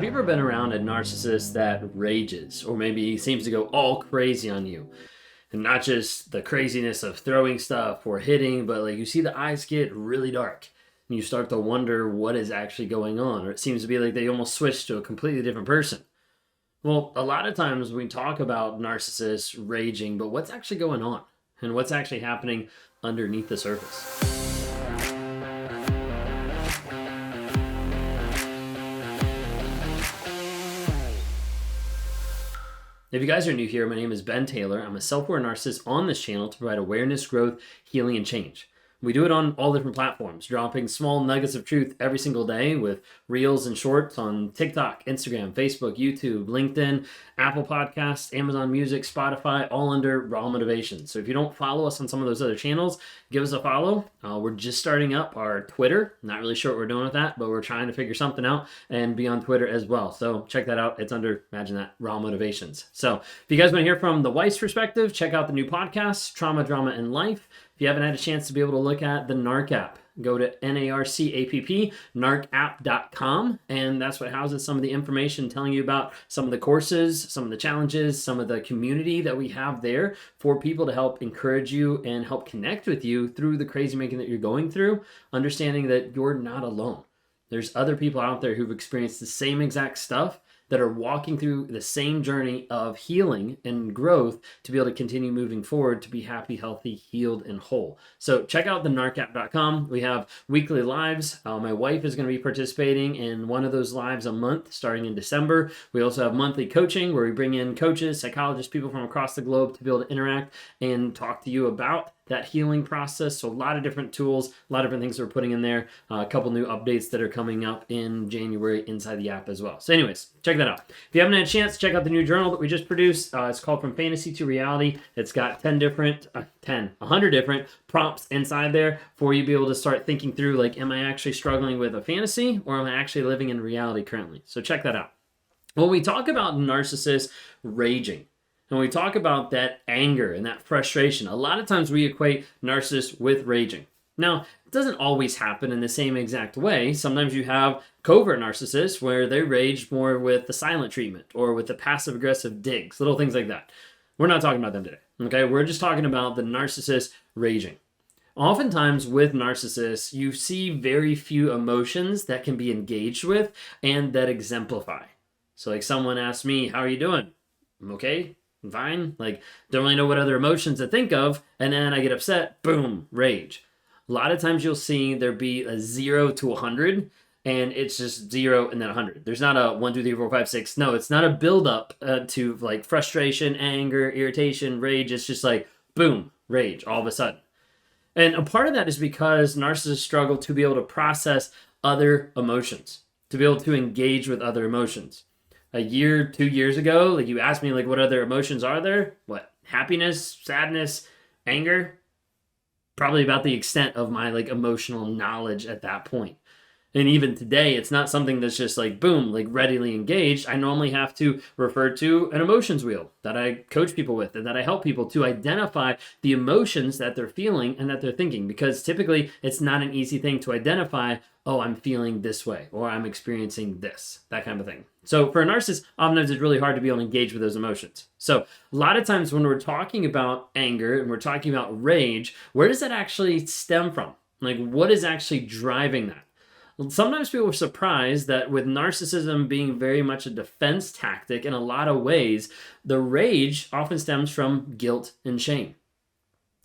you ever been around a narcissist that rages or maybe seems to go all crazy on you? And not just the craziness of throwing stuff or hitting, but like you see the eyes get really dark and you start to wonder what is actually going on. Or it seems to be like they almost switch to a completely different person. Well, a lot of times we talk about narcissists raging, but what's actually going on and what's actually happening underneath the surface? If you guys are new here, my name is Ben Taylor. I'm a self-aware narcissist on this channel to provide awareness, growth, healing, and change. We do it on all different platforms, dropping small nuggets of truth every single day with reels and shorts on TikTok, Instagram, Facebook, YouTube, LinkedIn, Apple Podcasts, Amazon Music, Spotify, all under Raw Motivation. So if you don't follow us on some of those other channels, give us a follow. We're just starting up our Twitter. Not really sure what we're doing with that, but we're trying to figure something out and be on Twitter as well. So check that out. It's under, imagine that, Raw Motivations. So if you guys want to hear from the wife's perspective, check out the new podcast, Trauma, Drama, and Life. If you haven't had a chance to be able to look at the Narc App, go to NARCAPP, narcapp.com, and that's what houses some of the information telling you about some of the courses, some of the challenges, some of the community that we have there for people to help encourage you and help connect with you through the crazy making that you're going through, understanding that you're not alone. There's other people out there who've experienced the same exact stuff that are walking through the same journey of healing and growth to be able to continue moving forward to be happy, healthy, healed, and whole. So check out the narcapp.com. We have weekly lives. My wife is going to be participating in one of those lives a month starting in December. We also have monthly coaching where we bring in coaches, psychologists, people from across the globe to be able to interact and talk to you about that healing process. So a lot of different tools, a lot of different things we're putting in there, a couple new updates that are coming up in January inside the app as well. So anyways, check that out. If you haven't had a chance, check out the new journal that we just produced. It's called From Fantasy to Reality. It's got 100 different prompts inside there for you to be able to start thinking through, like, am I actually struggling with a fantasy or am I actually living in reality currently? So check that out. When we talk about narcissists raging, and we talk about that anger and that frustration, a lot of times we equate narcissists with raging. Now, it doesn't always happen in the same exact way. Sometimes you have covert narcissists where they rage more with the silent treatment or with the passive-aggressive digs, little things like that. We're not talking about them today, okay? We're just talking about the narcissist raging. Oftentimes with narcissists, you see very few emotions that can be engaged with and that exemplify. So like someone asks me, how are you doing? I'm okay. Fine, like don't really know what other emotions to think of, and then I get upset, boom, rage. A lot of times you'll see there be a 0 to 100, and it's just 0 and then 100. There's not a 1, 2, 3, 4, 5, 6. No, it's not a build up to like frustration, anger, irritation, rage. It's just like boom, rage all of a sudden. And a part of that is because narcissists struggle to be able to process other emotions, to be able to engage with other emotions. A year, 2 years ago, like you asked me, like, what other emotions are there? What? Happiness, sadness, anger? Probably about the extent of my like emotional knowledge at that point. And even today, it's not something that's just like, boom, like readily engaged. I normally have to refer to an emotions wheel that I coach people with and that I help people to identify the emotions that they're feeling and that they're thinking. Because typically, it's not an easy thing to identify, oh, I'm feeling this way or I'm experiencing this, that kind of thing. So for a narcissist, oftentimes it's really hard to be able to engage with those emotions. So a lot of times when we're talking about anger and we're talking about rage, where does that actually stem from? Like what is actually driving that? Sometimes people are surprised that with narcissism being very much a defense tactic in a lot of ways, the rage often stems from guilt and shame.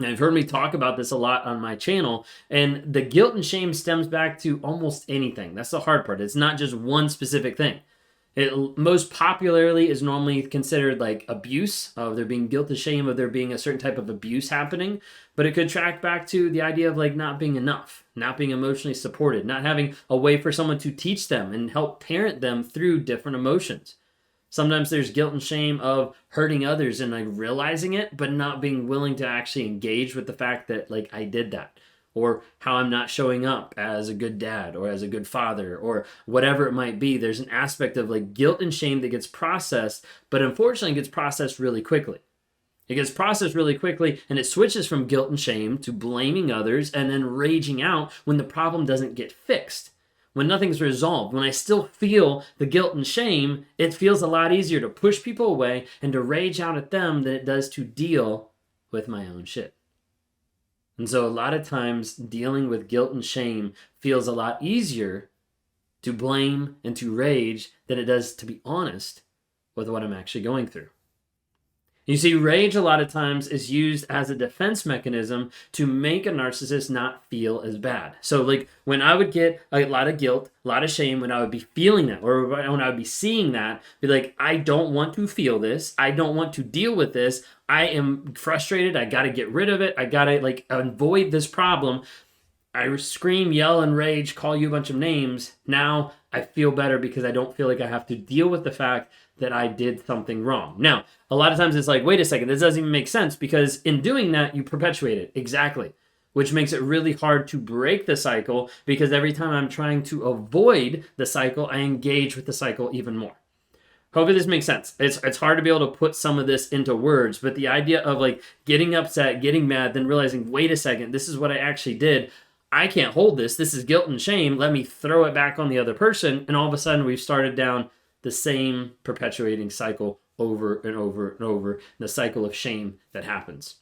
Now, you've heard me talk about this a lot on my channel, and the guilt and shame stems back to almost anything. That's the hard part. It's not just one specific thing. It most popularly is normally considered like abuse, of there being guilt and shame of there being a certain type of abuse happening, but it could track back to the idea of like not being enough, not being emotionally supported, not having a way for someone to teach them and help parent them through different emotions. Sometimes there's guilt and shame of hurting others and like realizing it, but not being willing to actually engage with the fact that like I did that. Or how I'm not showing up as a good dad or as a good father or whatever it might be. There's an aspect of like guilt and shame that gets processed, but unfortunately gets processed really quickly. It gets processed really quickly and it switches from guilt and shame to blaming others and then raging out when the problem doesn't get fixed. when nothing's resolved, when I still feel the guilt and shame, it feels a lot easier to push people away and to rage out at them than it does to deal with my own shit. And so a lot of times dealing with guilt and shame feels a lot easier to blame and to rage than it does to be honest with what I'm actually going through. You see, rage a lot of times is used as a defense mechanism to make a narcissist not feel as bad. So like when I would get a lot of guilt, a lot of shame, when I would be feeling that, or when I would be seeing that, be like, I don't want to feel this. I don't want to deal with this. I am frustrated. I got to get rid of it. I got to like avoid this problem. I scream, yell, and rage, call you a bunch of names. Now I feel better because I don't feel like I have to deal with the fact that I did something wrong. Now, a lot of times it's like, wait a second, this doesn't even make sense, because in doing that, you perpetuate it. Exactly. Which makes it really hard to break the cycle, because every time I'm trying to avoid the cycle, I engage with the cycle even more. Hopefully this makes sense. It's hard to be able to put some of this into words, but the idea of like getting upset, getting mad, then realizing, wait a second, this is what I actually did. I can't hold this. This is guilt and shame. Let me throw it back on the other person. And all of a sudden we've started down the same perpetuating cycle over and over and over, the cycle of shame that happens.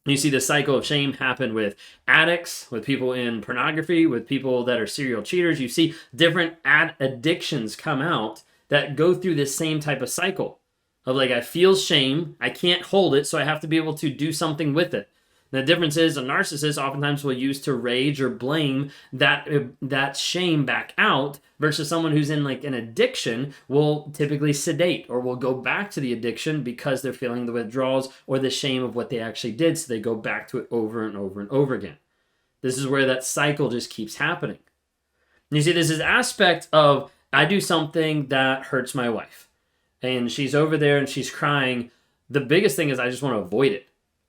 You see the cycle of shame happen with addicts, with people in pornography, with people that are serial cheaters. You see different addictions come out that go through this same type of cycle of like, I feel shame, I can't hold it, so I have to be able to do something with it. The difference is a narcissist oftentimes will use to rage or blame that shame back out, versus someone who's in like an addiction will typically sedate or will go back to the addiction because they're feeling the withdrawals or the shame of what they actually did. So they go back to it over and over and over again. This is where that cycle just keeps happening. And you see, this is aspect of, I do something that hurts my wife and she's over there and she's crying. The biggest thing is I just want to avoid it.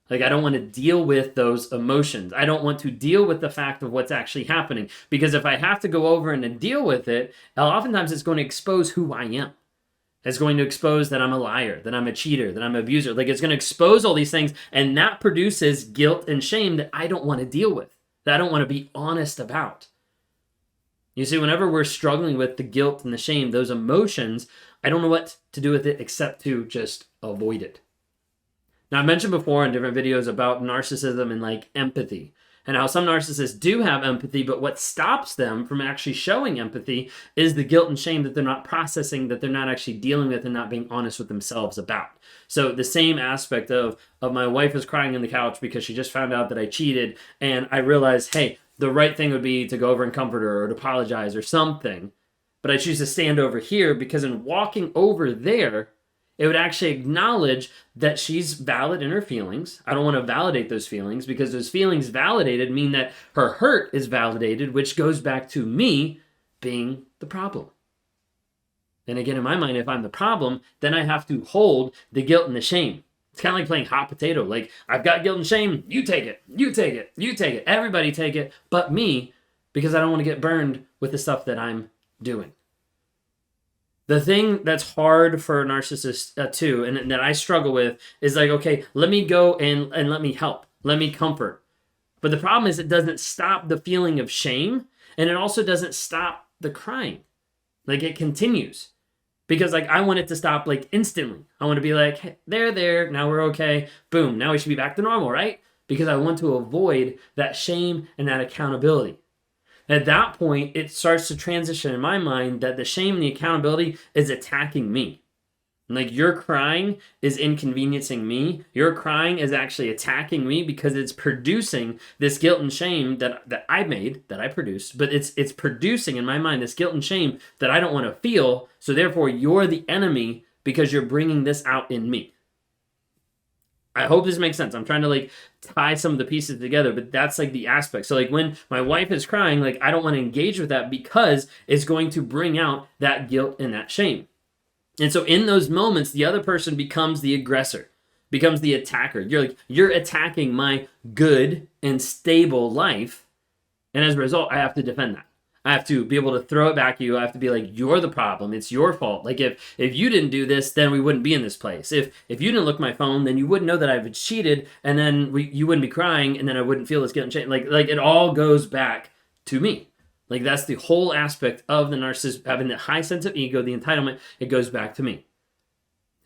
Like, I don't want to deal with those emotions. I don't want to deal with the fact of what's actually happening. Because if I have to go over and deal with it, oftentimes it's going to expose who I am. It's going to expose that I'm a liar, that I'm a cheater, that I'm an abuser. Like, it's going to expose all these things. And that produces guilt and shame that I don't want to deal with, that I don't want to be honest about. You see, whenever we're struggling with the guilt and the shame, those emotions, I don't know what to do with it except to just avoid it. Now, I mentioned before in different videos about narcissism and like empathy, and how some narcissists do have empathy, but what stops them from actually showing empathy is the guilt and shame that they're not processing, that they're not actually dealing with and not being honest with themselves about. So the same aspect of my wife is crying on the couch because she just found out that I cheated, and I realized, hey, the right thing would be to go over and comfort her or to apologize or something. But I choose to stand over here because in walking over there, it would actually acknowledge that she's valid in her feelings. I don't want to validate those feelings because those feelings validated mean that her hurt is validated, which goes back to me being the problem. And again, in my mind, if I'm the problem, then I have to hold the guilt and the shame. It's kind of like playing hot potato. Like, I've got guilt and shame. You take it. You take it. You take it. Everybody take it but me, because I don't want to get burned with the stuff that I'm doing. The thing that's hard for a narcissist too, and that I struggle with, is like, okay, let me go and let me help. Let me comfort. But the problem is it doesn't stop the feeling of shame, and it also doesn't stop the crying. Like, it continues. Because like, I want it to stop like instantly. I want to be like, hey, there, now we're okay. Boom, now we should be back to normal, right? Because I want to avoid that shame and that accountability. At that point, it starts to transition in my mind that the shame and the accountability is attacking me. Like, your crying is inconveniencing me. Your crying is actually attacking me because it's producing this guilt and shame that I made, that I produced. But it's producing in my mind this guilt and shame that I don't want to feel. So therefore, you're the enemy because you're bringing this out in me. I hope this makes sense. I'm trying to like tie some of the pieces together, but that's like the aspect. So like when my wife is crying, like I don't want to engage with that because it's going to bring out that guilt and that shame. And so in those moments, the other person becomes the aggressor, becomes the attacker. You're attacking my good and stable life. And as a result, I have to defend that. I have to be able to throw it back at you. I have to be like, you're the problem. It's your fault. Like if you didn't do this, then we wouldn't be in this place. If you didn't look at my phone, then you wouldn't know that I've cheated, and then you wouldn't be crying, and then I wouldn't feel this guilt and shame. Like it all goes back to me. Like that's the whole aspect of the narcissist having the high sense of ego, the entitlement. It goes back to me.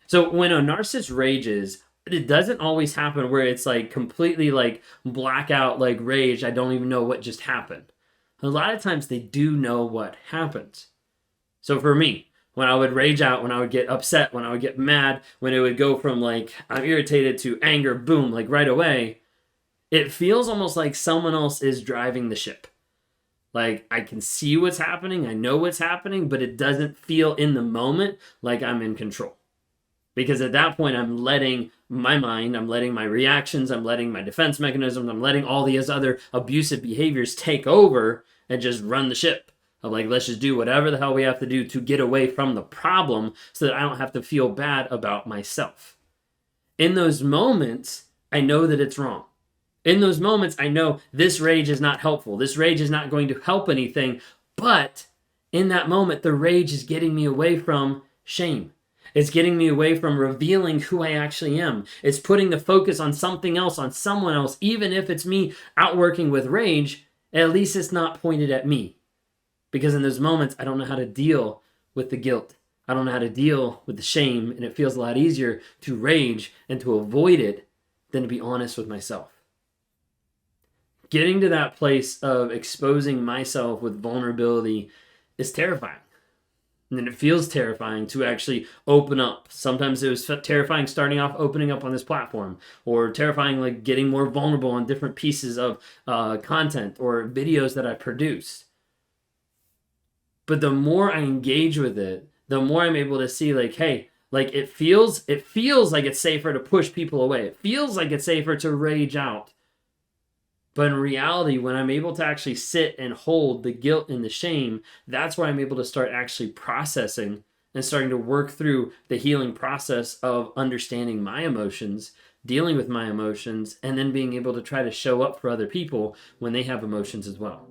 So when a narcissist rages, it doesn't always happen where it's like completely like blackout, like rage. I don't even know what just happened. A lot of times they do know what happens. So for me, when I would rage out, when I would get upset, when I would get mad, when it would go from like I'm irritated to anger, boom, like right away, it feels almost like someone else is driving the ship. Like I can see what's happening, I know what's happening, but it doesn't feel in the moment like I'm in control. Because at that point, I'm letting my mind, I'm letting my reactions, I'm letting my defense mechanisms, I'm letting all these other abusive behaviors take over and just run the ship. Of like, let's just do whatever the hell we have to do to get away from the problem so that I don't have to feel bad about myself. In those moments, I know that it's wrong. In those moments, I know this rage is not helpful. This rage is not going to help anything. But in that moment, the rage is getting me away from shame. It's getting me away from revealing who I actually am. It's putting the focus on something else, on someone else. Even if it's me outworking with rage, at least it's not pointed at me. Because in those moments, I don't know how to deal with the guilt. I don't know how to deal with the shame. And it feels a lot easier to rage and to avoid it than to be honest with myself. Getting to that place of exposing myself with vulnerability is terrifying. And it feels terrifying to actually open up. Sometimes it was terrifying starting off opening up on this platform, or terrifying like getting more vulnerable on different pieces of content or videos that I produce. But the more I engage with it, the more I'm able to see like, hey, like it feels like it's safer to push people away. It feels like it's safer to rage out. But in reality, when I'm able to actually sit and hold the guilt and the shame, that's where I'm able to start actually processing and starting to work through the healing process of understanding my emotions, dealing with my emotions, and then being able to try to show up for other people when they have emotions as well.